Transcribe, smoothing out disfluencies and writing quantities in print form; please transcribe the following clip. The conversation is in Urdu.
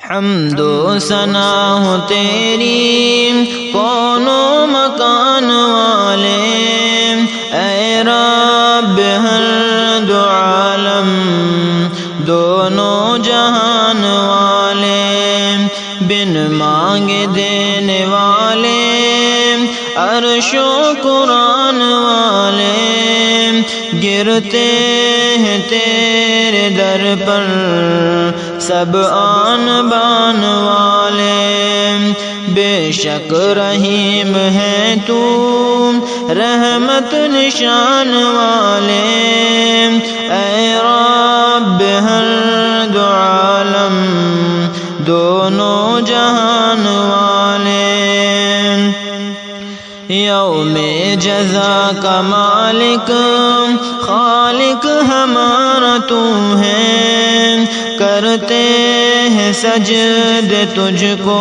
حمد و ثنا ہو تیری کون و مکان والے، اے رب ہر دو عالم دونوں جہان والے، بن مانگے دینے والے عرش و قرآن والے، گرتے ہیں تیرے در پر سب آن بان والے، بے شک رحیم ہے تو رحمت نشان والے، اے رب ہر دو عالم دونوں جہان والے، یوم جزا کا مالک خالق ہمارا تو ہے، کرتے ہیں سجدے تجھ کو